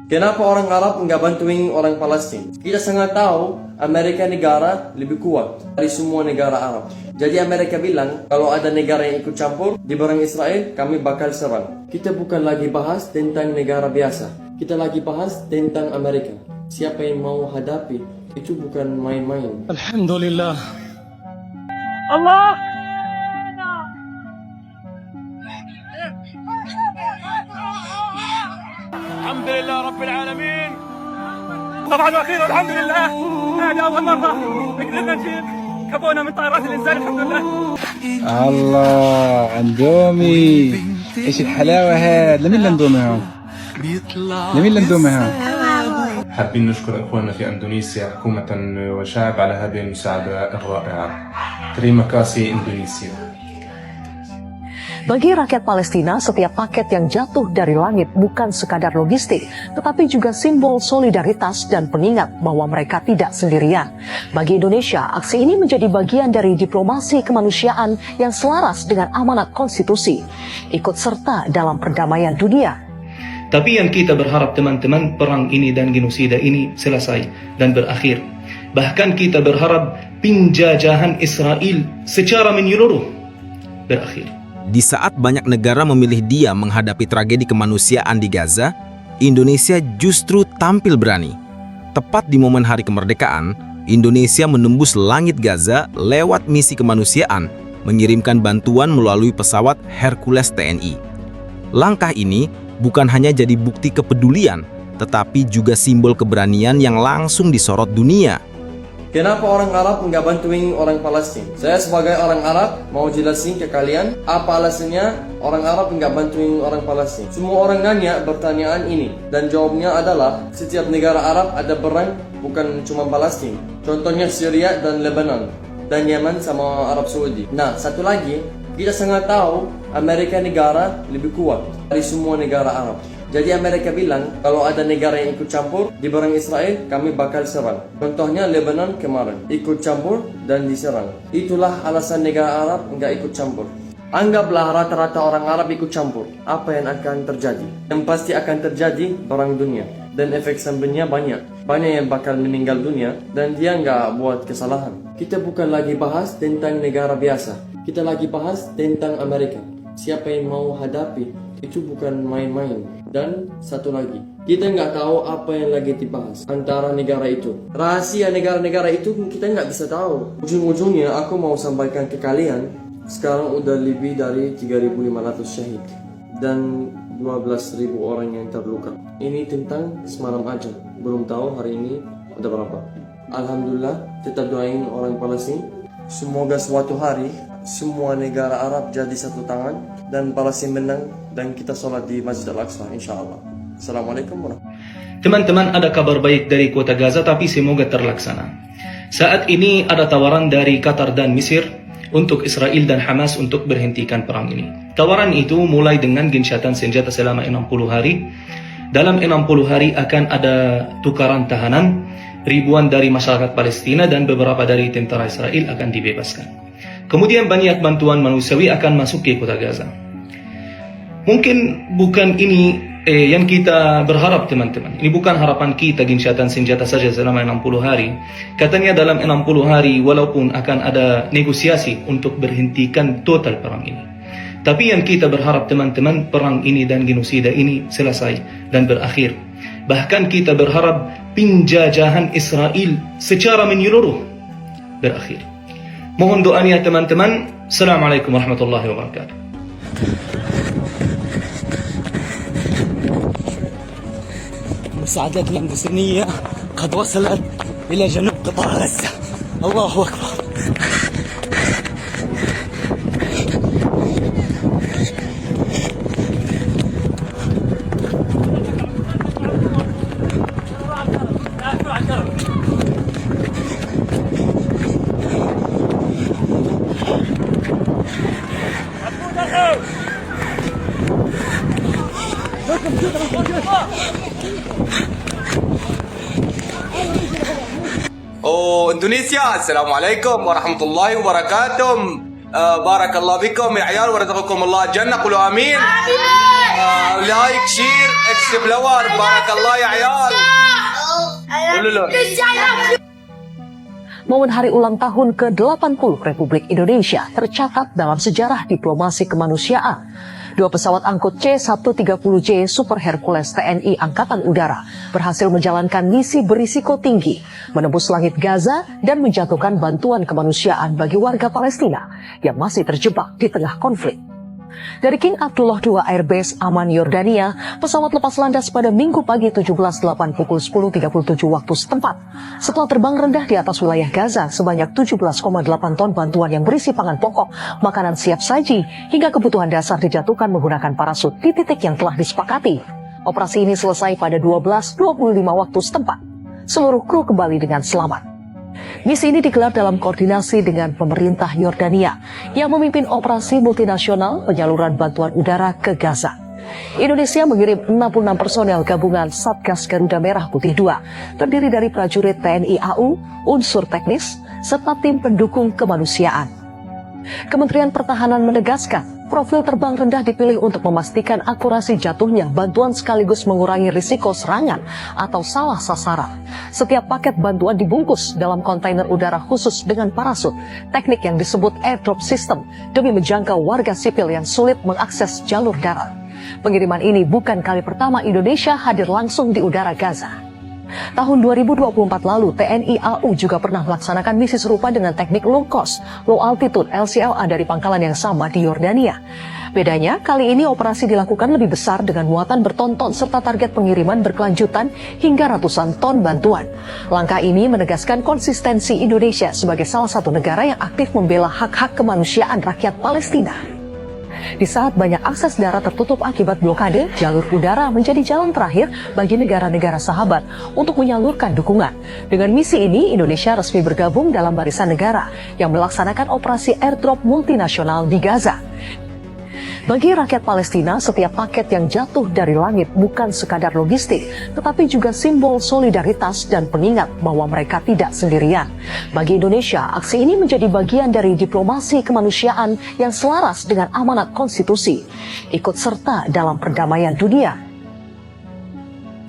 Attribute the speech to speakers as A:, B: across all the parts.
A: Kenapa orang Arab nggak bantuin orang Palestina? Kita sangat tahu Amerika negara lebih kuat dari semua negara Arab. Jadi Amerika bilang kalau ada negara yang ikut campur di barang Israel, kami bakal serang. Kita bukan lagi bahas tentang negara biasa. Kita lagi bahas tentang Amerika. Siapa yang mau hadapi itu bukan main-main.
B: Alhamdulillah. Allah. الحمد لله رب العالمين. طبعا واخيرا الحمد لله. هذه اول مره قدرنا نجيب كابونا من طائرات الانسان الحمد لله.
C: الله اندومي ايش الحلاوه هاد لمين الاندومي هون لمين الاندومي هون
D: حابين نشكر اخواننا في اندونيسيا حكومة وشعب على هذه المساعدة الرائعة. تريما كاسي اندونيسيا.
E: Bagi rakyat Palestina, setiap paket yang jatuh dari langit bukan sekadar logistik, tetapi juga simbol solidaritas dan pengingat bahwa mereka tidak sendirian. Bagi Indonesia, aksi ini menjadi bagian dari diplomasi kemanusiaan yang selaras dengan amanat konstitusi, ikut serta dalam perdamaian dunia.
F: Tapi yang kita berharap teman-teman, perang ini dan genosida ini selesai dan berakhir. Bahkan kita berharap penjajahan Israel secara menyeluruh berakhir.
G: Di saat banyak negara memilih diam menghadapi tragedi kemanusiaan di Gaza, Indonesia justru tampil berani. Tepat di momen hari kemerdekaan, Indonesia menembus langit Gaza lewat misi kemanusiaan, mengirimkan bantuan melalui pesawat Hercules TNI. Langkah ini bukan hanya jadi bukti kepedulian, tetapi juga simbol keberanian yang langsung disorot dunia.
A: Kenapa orang Arab nggak bantuin orang Palestina? Saya sebagai orang Arab mau jelasin ke kalian apa alasannya orang Arab nggak bantuin orang Palestina. Semua orang nanya pertanyaan ini dan jawabnya adalah setiap negara Arab ada perang, bukan cuma Palestina. Contohnya Syria dan Lebanon dan Yaman sama Arab Saudi. Nah, satu lagi, kita sangat tahu Amerika negara lebih kuat dari semua negara Arab. Jadi Amerika bilang kalau ada negara yang ikut campur di barang Israel, kami bakal serang. Contohnya Lebanon kemarin ikut campur dan diserang. Itulah alasan negara Arab nggak ikut campur. Anggaplah rata-rata orang Arab ikut campur, apa yang akan terjadi? Yang pasti akan terjadi perang dunia dan efek sampingnya banyak. Banyak yang bakal meninggal dunia dan dia nggak buat kesalahan. Kita bukan lagi bahas tentang negara biasa. Kita lagi bahas tentang Amerika. Siapa yang mau hadapi itu bukan main-main. Dan satu lagi, kita nggak tahu apa yang lagi dibahas antara negara itu. Rahasia negara-negara itu kita nggak bisa tahu. Ujung-ujungnya aku mau sampaikan ke kalian, sekarang udah lebih dari 3.500 syahid dan 12.000 orang yang terluka. Ini tentang semalam aja, belum tahu hari ini udah berapa. Alhamdulillah, tetap doain orang Palestina. Semoga suatu hari semua negara Arab jadi satu tangan dan Palestina menang dan kita sholat di Masjid Al-Aqsa insyaAllah. Assalamualaikum warahmatullahi wabarakatuh.
F: Teman-teman, ada kabar baik dari kota Gaza tapi semoga terlaksana. Saat ini ada tawaran dari Qatar dan Mesir untuk Israel dan Hamas untuk berhentikan perang ini. Tawaran itu mulai dengan gencatan senjata selama 60 hari. Dalam 60 hari akan ada tukaran tahanan. Ribuan dari masyarakat Palestina dan beberapa dari tentara Israel akan dibebaskan. Kemudian banyak bantuan manusiawi akan masuk ke kota Gaza. Mungkin bukan ini yang kita berharap teman-teman. Ini bukan harapan kita gencatan senjata saja selama 60 hari. Katanya dalam 60 hari walaupun akan ada negosiasi untuk berhentikan total perang ini. Tapi yang kita berharap teman-teman, perang ini dan genosida ini selesai dan berakhir. Bahkan kita berharap penjajahan Israel secara menyeluruh berakhir. Mohon doanya teman-teman. Assalamualaikum warahmatullahi wabarakatuh.
B: مساعدات الإنسانية قد وصلت إلى جنوب قطاع غزة. الله أكبر.
H: Oh, Indonesia, Assalamualaikum warahmatullahi wabarakatuh. Barakallahu fikum ya ayal wa razaqakum Allah jannah, qulu amin. Amin. لايك شير اكس فلاور بارك الله يا عيال. قولوا له.
E: Momen hari ulang tahun ke-80 Republik Indonesia tercatat dalam sejarah diplomasi kemanusiaan. Dua pesawat angkut C-130J Super Hercules TNI Angkatan Udara berhasil menjalankan misi berisiko tinggi, menembus langit Gaza dan menjatuhkan bantuan kemanusiaan bagi warga Palestina yang masih terjebak di tengah konflik. Dari King Abdullah II Airbase Amman, Yordania, pesawat lepas landas pada Minggu pagi 17/8 pukul 10.37 waktu setempat. Setelah terbang rendah di atas wilayah Gaza, sebanyak 17,8 ton bantuan yang berisi pangan pokok, makanan siap saji, hingga kebutuhan dasar dijatuhkan menggunakan parasut di titik yang telah disepakati. Operasi ini selesai pada 12.25 waktu setempat. Seluruh kru kembali dengan selamat. Misi ini digelar dalam koordinasi dengan pemerintah Yordania yang memimpin operasi multinasional penyaluran bantuan udara ke Gaza. Indonesia mengirim 66 personel gabungan Satgas Garuda Merah Putih II, terdiri dari prajurit TNI AU, unsur teknis, serta tim pendukung kemanusiaan. Kementerian Pertahanan menegaskan, profil terbang rendah dipilih untuk memastikan akurasi jatuhnya bantuan sekaligus mengurangi risiko serangan atau salah sasaran. Setiap paket bantuan dibungkus dalam kontainer udara khusus dengan parasut, teknik yang disebut airdrop system, demi menjangkau warga sipil yang sulit mengakses jalur darat. Pengiriman ini bukan kali pertama Indonesia hadir langsung di udara Gaza. Tahun 2024 lalu, TNI AU juga pernah melaksanakan misi serupa dengan teknik low cost, low altitude LCLA dari pangkalan yang sama di Yordania. Bedanya, kali ini operasi dilakukan lebih besar dengan muatan bertonton serta target pengiriman berkelanjutan hingga ratusan ton bantuan. Langkah ini menegaskan konsistensi Indonesia sebagai salah satu negara yang aktif membela hak-hak kemanusiaan rakyat Palestina. Di saat banyak akses darat tertutup akibat blokade, jalur udara menjadi jalan terakhir bagi negara-negara sahabat untuk menyalurkan dukungan. Dengan misi ini, Indonesia resmi bergabung dalam barisan negara yang melaksanakan operasi airdrop multinasional di Gaza. Bagi rakyat Palestina, setiap paket yang jatuh dari langit bukan sekadar logistik, tetapi juga simbol solidaritas dan pengingat bahwa mereka tidak sendirian. Bagi Indonesia, aksi ini menjadi bagian dari diplomasi kemanusiaan yang selaras dengan amanat konstitusi, ikut serta dalam perdamaian dunia.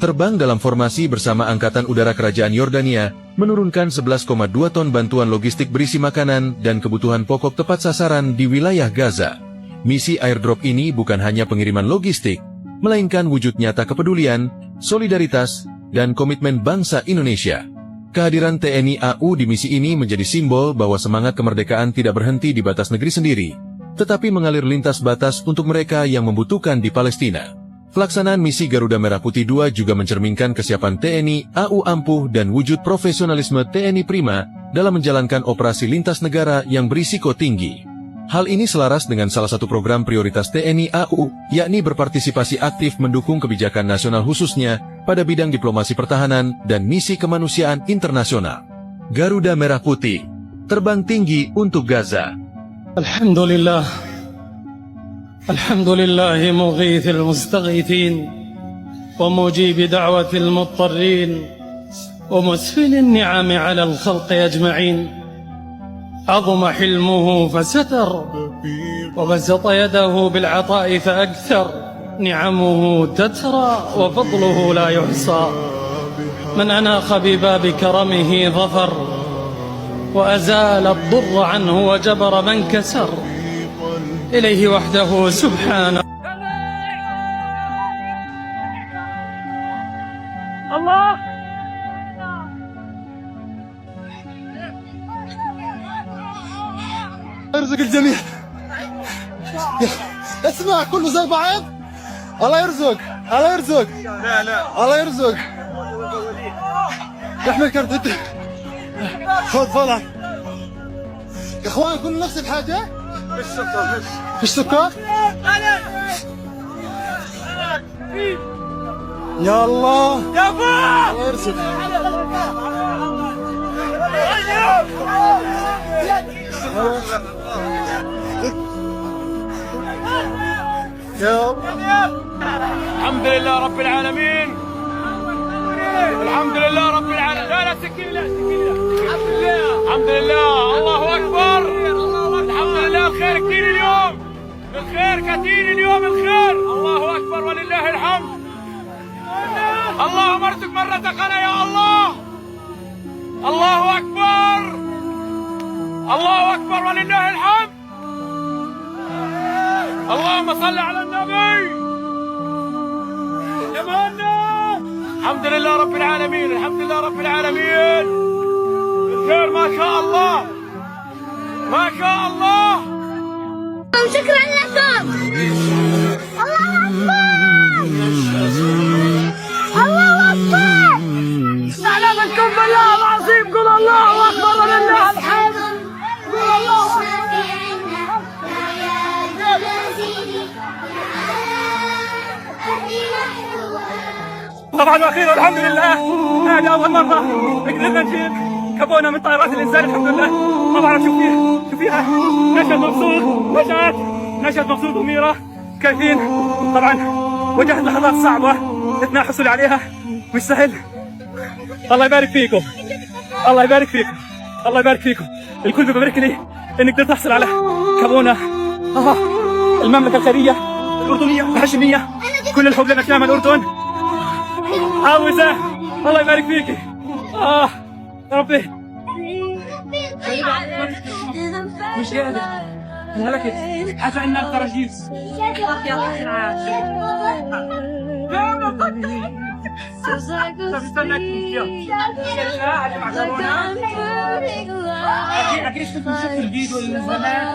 I: Terbang dalam formasi bersama Angkatan Udara Kerajaan Yordania, menurunkan 11,2 ton bantuan logistik berisi makanan dan kebutuhan pokok tepat sasaran di wilayah Gaza. Misi airdrop ini bukan hanya pengiriman logistik, melainkan wujud nyata kepedulian, solidaritas, dan komitmen bangsa Indonesia. Kehadiran TNI AU di misi ini menjadi simbol bahwa semangat kemerdekaan tidak berhenti di batas negeri sendiri, tetapi mengalir lintas batas untuk mereka yang membutuhkan di Palestina. Pelaksanaan misi Garuda Merah Putih II juga mencerminkan kesiapan TNI AU ampuh dan wujud profesionalisme TNI prima dalam menjalankan operasi lintas negara yang berisiko tinggi. Hal ini selaras dengan salah satu program prioritas TNI AU, yakni berpartisipasi aktif mendukung kebijakan nasional khususnya pada bidang diplomasi pertahanan dan misi kemanusiaan internasional. Garuda Merah Putih, terbang tinggi untuk Gaza.
J: Alhamdulillah. Alhamdulillah mughithil mustaghithin wa mujib da'watil muttarrin wa musfilin ni'ami 'ala al-khalqi ajma'in. عظم حلمه فستر وبسط يده بالعطاء فأكثر نعمه تترى وفضله لا يحصى من أناخ بباب كرمه ظفر وأزال الضر عنه وجبر من كسر إليه وحده سبحانه
B: الله
K: يرزق الجميع. اسمع كله زي بعض. الله يرزق الله يرزق. لا الله يرزق. يحمل كرتته. خذ طلع. يا اخوان كله نفس الحاجة. فيش سكر. يا الله
B: يا ابو
K: الله يرزق.
B: الحمد لله رب العالمين. الحمد لله رب العالمين. لا سكين لا سكين. الحمد لله الله اكبر. الحمد لله الخير كثير اليوم. الخير بركتين اليوم الخير. الله أكبر ولله الحمد. اللهم ارزق من رزقنا يا الله. الله أكبر. الله أكبر ولله الحمد. اللهم صل على النبي. جمالنا. الحمد لله رب العالمين. الحمد لله رب العالمين. الخير ما شاء الله. ما شاء الله.
L: شكرا لكم. الله أكبر. الله أكبر.
B: سلامتكم بالله العظيم. قل الله أكبر ولله الحمد. قل الله طبعا واخيرا الحمد لله. هذه اول مره قدرنا نجيب كابونا من طائرات الانسان الحمد لله. طبعا شوفيها نشأت مبسوط نشأت مبسوط وميرة كيفين. طبعا واجهت لحظات صعبه اثناء حصولي عليها مش سهل. الله يبارك فيكم. الله يبارك فيكم. الله يبارك فيكم. الكل بيبارك لي اني قدرت احصل على كابونا المملكه الخيريه الاردنيه الهاشميه. كل الحب لنا كلام الأردن. عاوزة. الله يبارك فيكي. يا ربي مش قادر. هلكت. حاسة إني أقدر أجيب. أكيد كنتم شفتوا الفيديو اللي زمان.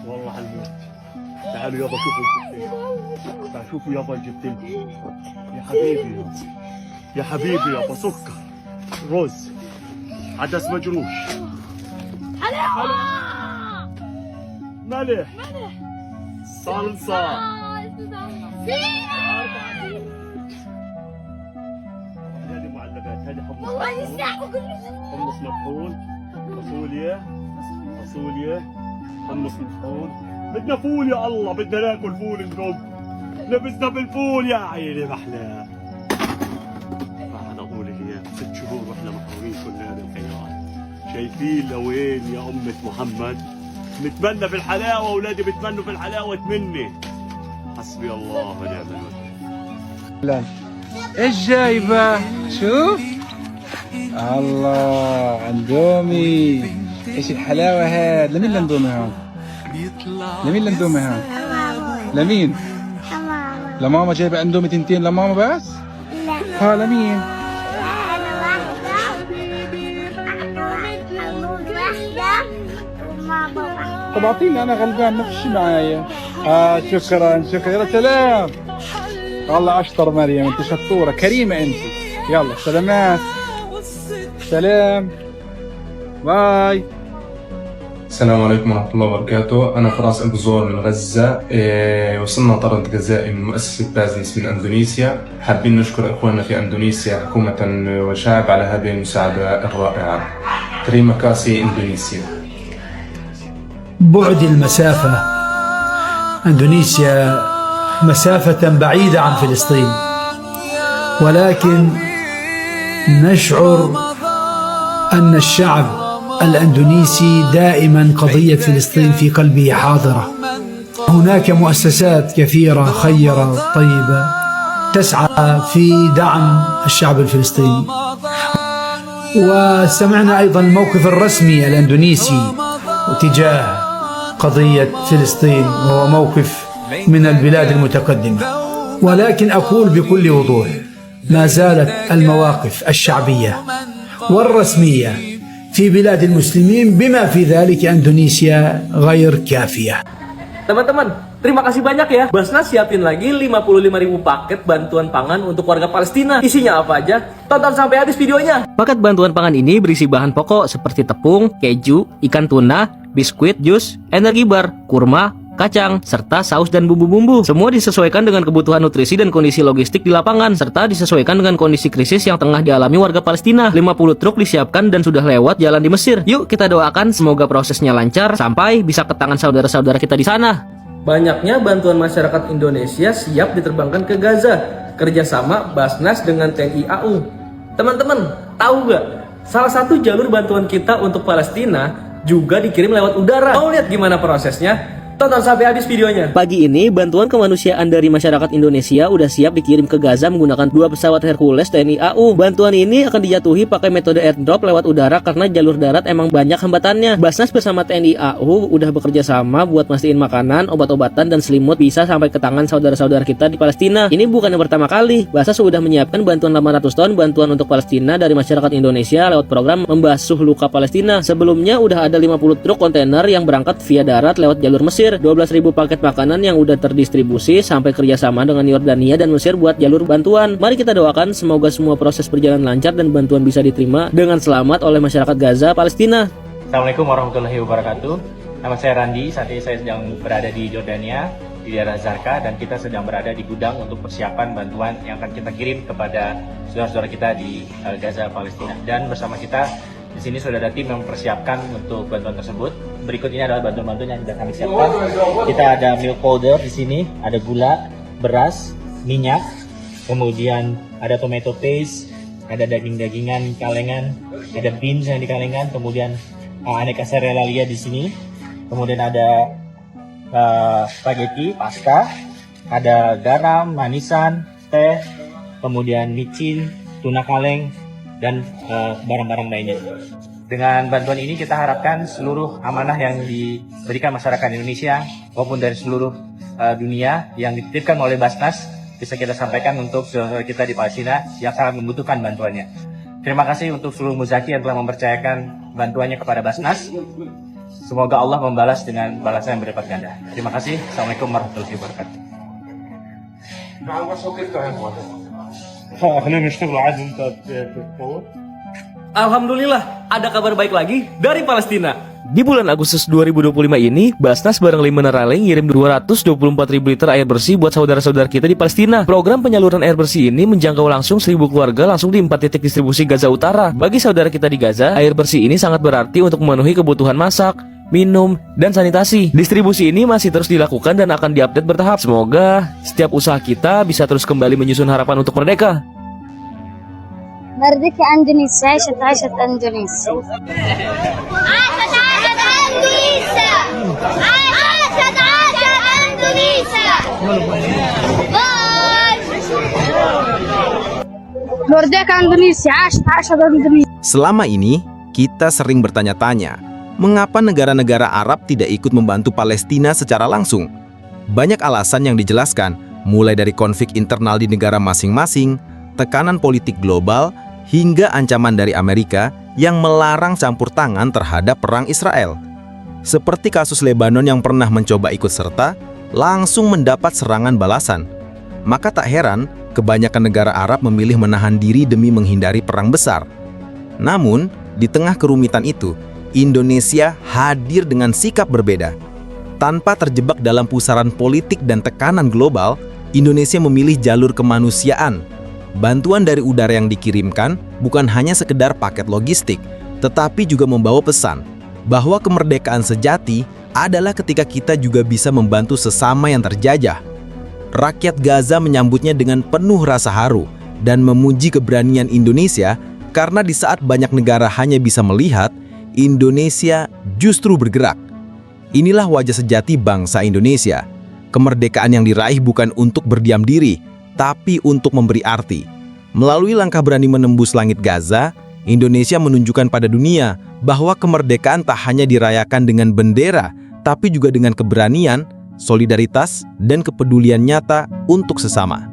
K: والله على الموت. تعالوا يابا شوفوا الجبتين. تعالوا شوفوا يابا الجبتين. يا حبيبي يابا. يا حبيبي يابا سكر رز عدس مجروش ملح صلصة هذه معلبات. هذه حمص مطحون فاصوليا حمص مطحون. بدنا فول يا الله. بدنا ناكل فول نقوم. لبسنا بالفول يا عيني محلاه. أنا أقول لك يا 6 شهور وإحنا محرومين كلنا من الخيرات. شايفين لوين يا أمة محمد؟ نتمنى في الحلاوة. أولادي بيتمنوا في الحلاوة مني. حسبي الله ونعم الوكيل.
C: ايش جايبه؟ شوف الله اندومي. ايش الحلاوه هاد؟ لمين الاندومي هون؟ لمين الاندومي هون؟ لمين؟ لماما جايبه اندومي 2 لماما بس؟ لا لمين؟ طب اعطيني انا غلبان ما فيش معايا. شكرا يا سلام. والله اشطر مريم انت شطوره كريمه انت. يلا سلامات. سلام باي.
D: السلام عليكم ورحمة الله وبركاته. أنا فراس أبو زور من غزة. وصلنا طرد غذائي من مؤسسة بازنس من أندونيسيا. حابين نشكر إخواننا في أندونيسيا حكومة وشعب على هذه المساعدة الرائعة. تريما كاسي إندونيسيا.
M: بعد المسافة. أندونيسيا مسافة بعيدة عن فلسطين، ولكن نشعر أن الشعب الأندونيسي دائما قضية فلسطين في قلبه حاضرة. هناك مؤسسات كثيرة خيرة طيبة تسعى في دعم الشعب الفلسطيني، وسمعنا أيضا الموقف الرسمي الأندونيسي تجاه قضية فلسطين، وهو موقف من البلاد المتقدمة. ولكن أقول بكل وضوح ما زالت المواقف الشعبية والرسمية في بلاد المسلمين بما في ذلك أندونيسيا غير كافية.
A: Teman-teman,
N: Terima kasih banyak ya. Basnas siapin lagi 55.000 paket bantuan pangan untuk warga Palestina. Isinya apa aja? Tonton sampai habis videonya. Paket bantuan pangan ini berisi bahan pokok seperti tepung, keju, ikan tuna, biskuit, jus, energi bar, kurma, kacang, serta saus dan bumbu-bumbu. Semua disesuaikan dengan kebutuhan nutrisi dan kondisi logistik di lapangan, serta disesuaikan dengan kondisi krisis yang tengah dialami warga Palestina. 50 truk disiapkan dan sudah lewat jalan di Mesir. Yuk kita doakan semoga prosesnya lancar sampai bisa ke tangan saudara-saudara kita di sana. Banyaknya bantuan masyarakat Indonesia siap diterbangkan ke Gaza, kerjasama Basnas dengan TNI AU. Teman-teman, tahu gak? Salah satu jalur bantuan kita untuk Palestina juga dikirim lewat udara. Mau lihat gimana prosesnya? Tonton sampai habis videonya. Pagi ini, bantuan kemanusiaan dari masyarakat Indonesia udah siap dikirim ke Gaza menggunakan 2 pesawat Hercules TNI AU. Bantuan ini akan dijatuhi pakai metode airdrop lewat udara karena jalur darat emang banyak hambatannya. Basnas bersama TNI AU udah bekerja sama buat mastiin makanan, obat-obatan, dan selimut bisa sampai ke tangan saudara-saudara kita di Palestina. Ini bukan yang pertama kali. Basnas sudah menyiapkan bantuan 800 ton bantuan untuk Palestina dari masyarakat Indonesia lewat program Membasuh Luka Palestina. Sebelumnya udah ada 50 truk kontainer yang berangkat via darat lewat jalur Mesir. 12.000 paket makanan yang udah terdistribusi sampai kerjasama dengan Yordania dan Mesir buat jalur bantuan. Mari kita doakan semoga semua proses berjalan lancar dan bantuan bisa diterima dengan selamat oleh masyarakat Gaza, Palestina.
O: Assalamualaikum warahmatullahi wabarakatuh. Nama saya Randi, saat ini saya sedang berada di Yordania, di daerah Zarqa, dan kita sedang berada di gudang untuk persiapan bantuan yang akan kita kirim kepada saudara-saudara kita di Gaza, Palestina. Dan bersama kita di sini sudah ada tim yang mempersiapkan untuk bantuan tersebut. Berikut ini adalah bantuan-bantuan yang sudah kami siapkan. Kita ada milk powder di sini, ada gula, beras, minyak, kemudian ada tomato paste, ada daging-dagingan kalengan, ada beans yang dikalengkan, kemudian aneka serelalia di sini, kemudian ada spaghetti, pasta, ada garam, manisan, teh, kemudian micin, tuna kaleng, dan barang-barang lainnya. Dengan bantuan ini kita harapkan seluruh amanah yang diberikan masyarakat Indonesia maupun dari seluruh dunia yang dititipkan oleh Basnas bisa kita sampaikan untuk saudara kita di Palestina yang sangat membutuhkan bantuannya. Terima kasih untuk seluruh muzaki yang telah mempercayakan bantuannya kepada Basnas. Semoga Allah membalas dengan balasan yang berlipat ganda. Terima kasih. Assalamualaikum warahmatullahi wabarakatuh.
N: Alhamdulillah, ada kabar baik lagi dari Palestina. Di bulan Agustus 2025 ini, Basnas bareng Limenerale ngirim 224.000 liter air bersih buat saudara-saudara kita di Palestina. Program penyaluran air bersih ini menjangkau langsung 1.000 keluarga langsung di 4 titik distribusi Gaza Utara. Bagi saudara kita di Gaza, air bersih ini sangat berarti untuk memenuhi kebutuhan masak, minum, dan sanitasi. Distribusi ini masih terus dilakukan dan akan diupdate bertahap. Semoga setiap usaha kita bisa terus kembali menyusun harapan untuk merdeka.
L: مردك أندونيسيا عاشت عاشت أندونيسيا عاشت عاشت أندونيسيا عاشت عاشت أندونيسيا مردك أندونيسيا عاشت عاشت أندونيسيا.
G: Selama ini, kita sering bertanya-tanya, mengapa negara-negara Arab tidak ikut membantu Palestina secara langsung? Banyak alasan yang dijelaskan, mulai dari konflik internal di negara masing-masing, tekanan politik global, hingga ancaman dari Amerika yang melarang campur tangan terhadap perang Israel. Seperti kasus Lebanon yang pernah mencoba ikut serta, langsung mendapat serangan balasan. Maka tak heran, kebanyakan negara Arab memilih menahan diri demi menghindari perang besar. Namun, di tengah kerumitan itu, Indonesia hadir dengan sikap berbeda. Tanpa terjebak dalam pusaran politik dan tekanan global, Indonesia memilih jalur kemanusiaan. Bantuan dari udara yang dikirimkan bukan hanya sekedar paket logistik, tetapi juga membawa pesan bahwa kemerdekaan sejati adalah ketika kita juga bisa membantu sesama yang terjajah. Rakyat Gaza menyambutnya dengan penuh rasa haru dan memuji keberanian Indonesia karena di saat banyak negara hanya bisa melihat, Indonesia justru bergerak. Inilah wajah sejati bangsa Indonesia. Kemerdekaan yang diraih bukan untuk berdiam diri, tapi untuk memberi arti. Melalui langkah berani menembus langit Gaza, Indonesia menunjukkan pada dunia bahwa kemerdekaan tak hanya dirayakan dengan bendera, tapi juga dengan keberanian, solidaritas, dan kepedulian nyata untuk sesama.